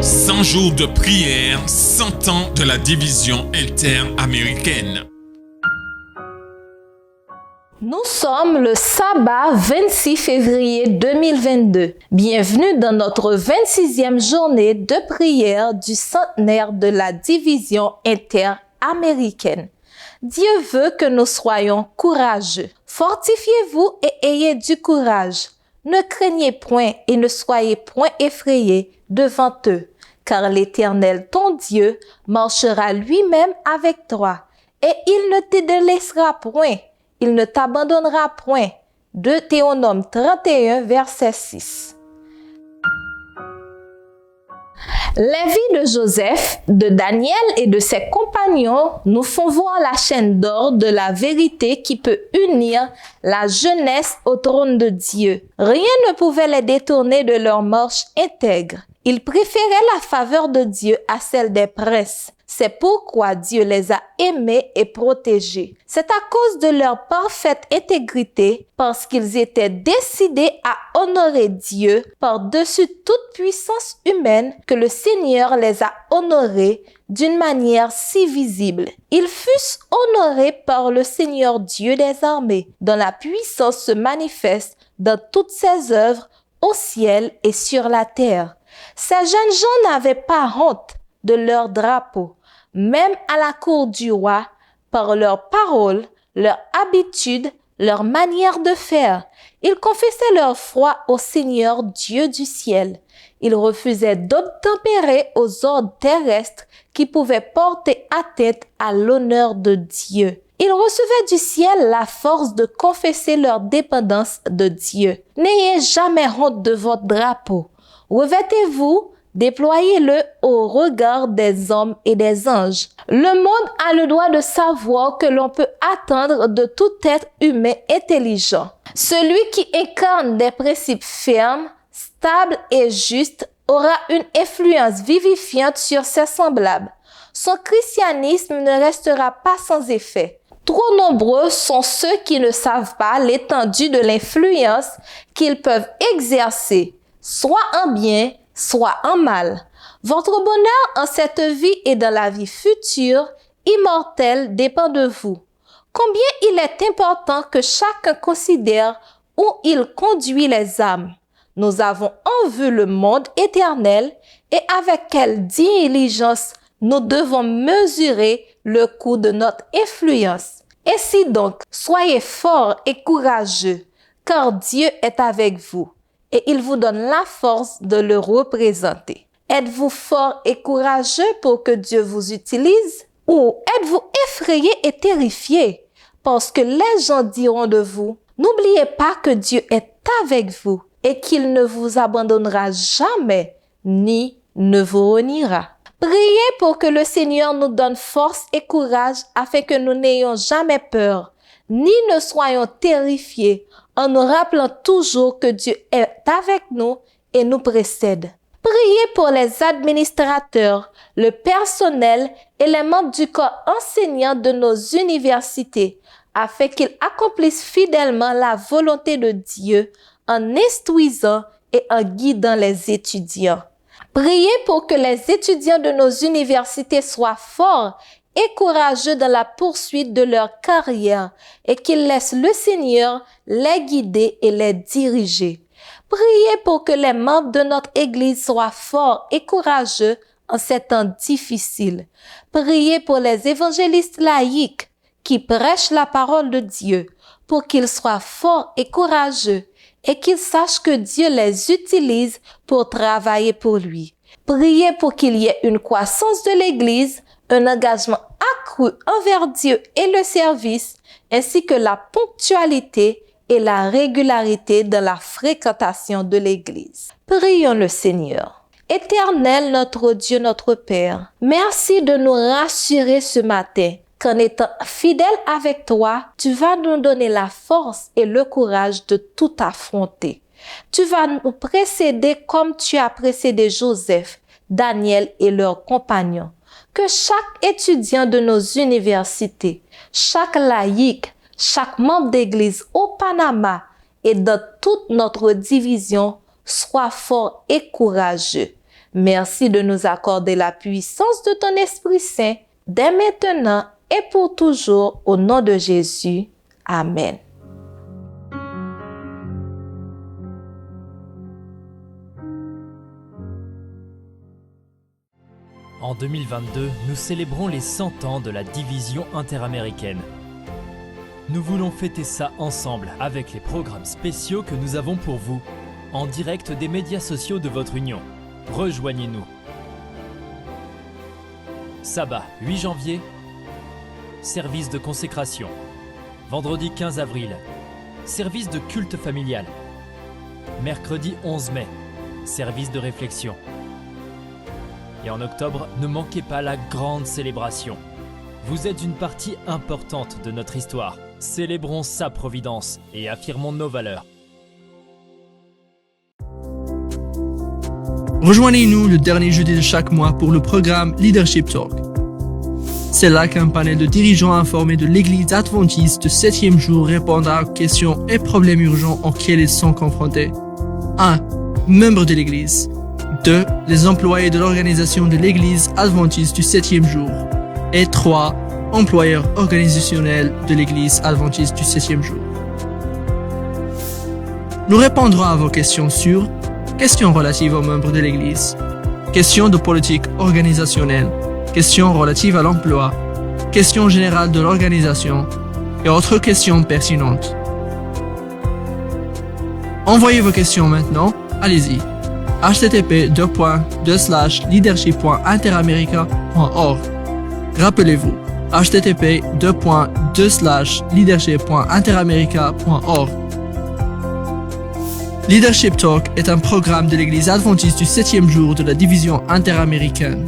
100 jours de prière, 100 ans de la division interaméricaine. Nous sommes le sabbat 26 février 2022. Bienvenue dans notre 26e journée de prière du centenaire de la division interaméricaine. Dieu veut que nous soyons courageux. Fortifiez-vous et ayez du courage. Ne craignez point et ne soyez point effrayés devant eux, car l'Éternel, ton Dieu, marchera lui-même avec toi, et il ne te délaissera point. Il ne t'abandonnera point. Deutéronome 31, verset 6. Les vies de Joseph, de Daniel et de ses compagnons nous font voir la chaîne d'or de la vérité qui peut unir la jeunesse au trône de Dieu. Rien ne pouvait les détourner de leur marche intègre. Ils préféraient la faveur de Dieu à celle des princes. C'est pourquoi Dieu les a aimés et protégés. C'est à cause de leur parfaite intégrité, parce qu'ils étaient décidés à honorer Dieu par-dessus toute puissance humaine, que le Seigneur les a honorés d'une manière si visible. Ils fussent honorés par le Seigneur Dieu des armées, dont la puissance se manifeste dans toutes ses œuvres au ciel et sur la terre. Ces jeunes gens n'avaient pas honte de leur drapeau, même à la cour du roi, par leurs paroles, leur habitude, leur manière de faire. Ils confessaient leur foi au Seigneur Dieu du ciel. Ils refusaient d'obtempérer aux ordres terrestres qui pouvaient porter atteinte à l'honneur de Dieu. Ils recevaient du ciel la force de confesser leur dépendance de Dieu. N'ayez jamais honte de votre drapeau. Revêtez-vous, déployez-le au regard des hommes et des anges. Le monde a le droit de savoir que l'on peut attendre de tout être humain intelligent. Celui qui incarne des principes fermes, stables et justes aura une influence vivifiante sur ses semblables. Son christianisme ne restera pas sans effet. Trop nombreux sont ceux qui ne savent pas l'étendue de l'influence qu'ils peuvent exercer, soit en bien, soit en mal. Votre bonheur en cette vie et dans la vie future, immortelle, dépend de vous. Combien il est important que chacun considère où il conduit les âmes. Nous avons en vue le monde éternel et avec quelle diligence nous devons mesurer le coût de notre influence. Ainsi donc, soyez forts et courageux, car Dieu est avec vous et il vous donne la force de le représenter. Êtes-vous fort et courageux pour que Dieu vous utilise? Ou êtes-vous effrayé et terrifié parce que les gens diront de vous? N'oubliez pas que Dieu est avec vous et qu'il ne vous abandonnera jamais ni ne vous reniera. Priez pour que le Seigneur nous donne force et courage afin que nous n'ayons jamais peur, ni ne soyons terrifiés, en nous rappelant toujours que Dieu est avec nous et nous précède. Priez pour les administrateurs, le personnel et les membres du corps enseignant de nos universités, afin qu'ils accomplissent fidèlement la volonté de Dieu en instruisant et en guidant les étudiants. Priez pour que les étudiants de nos universités soient forts et courageux dans la poursuite de leur carrière et qu'ils laissent le Seigneur les guider et les diriger. Priez pour que les membres de notre Église soient forts et courageux en ces temps difficiles. Priez pour les évangélistes laïcs qui prêchent la parole de Dieu, pour qu'ils soient forts et courageux et qu'ils sachent que Dieu les utilise pour travailler pour lui. Priez pour qu'il y ait une croissance de l'Église, un engagement accru envers Dieu et le service, ainsi que la ponctualité et la régularité dans la fréquentation de l'Église. Prions le Seigneur. Éternel notre Dieu, notre Père, merci de nous rassurer ce matin qu'en étant fidèle avec toi, tu vas nous donner la force et le courage de tout affronter. Tu vas nous précéder comme tu as précédé Joseph, Daniel et leurs compagnons. Que chaque étudiant de nos universités, chaque laïc, chaque membre d'église au Panama et dans toute notre division soit fort et courageux. Merci de nous accorder la puissance de ton Esprit Saint, dès maintenant et pour toujours, au nom de Jésus. Amen. En 2022, nous célébrons les 100 ans de la division interaméricaine. Nous voulons fêter ça ensemble avec les programmes spéciaux que nous avons pour vous, en direct des médias sociaux de votre union. Rejoignez-nous. Sabbat 8 janvier, service de consécration. Vendredi 15 avril, service de culte familial. Mercredi 11 mai, service de réflexion. Et en octobre, ne manquez pas la grande célébration. Vous êtes une partie importante de notre histoire. Célébrons sa providence et affirmons nos valeurs. Rejoignez-nous le dernier jeudi de chaque mois pour le programme Leadership Talk. C'est là qu'un panel de dirigeants informés de l'Église adventiste du 7e jour répondra aux questions et problèmes urgents auxquels ils sont confrontés. 1. Membres de l'Église. 2. Les employés de l'organisation de l'Église adventiste du 7e jour. Et 3. Employeurs organisationnels de l'Église adventiste du 7e jour. Nous répondrons à vos questions sur questions relatives aux membres de l'Église, questions de politique organisationnelle, questions relatives à l'emploi, questions générales de l'organisation et autres questions pertinentes. Envoyez vos questions maintenant, allez-y. http://leadership.interamerica.org. Rappelez-vous, http://leadership.interamerica.org. Leadership Talk est un programme de l'Église adventiste du 7e jour de la division interaméricaine.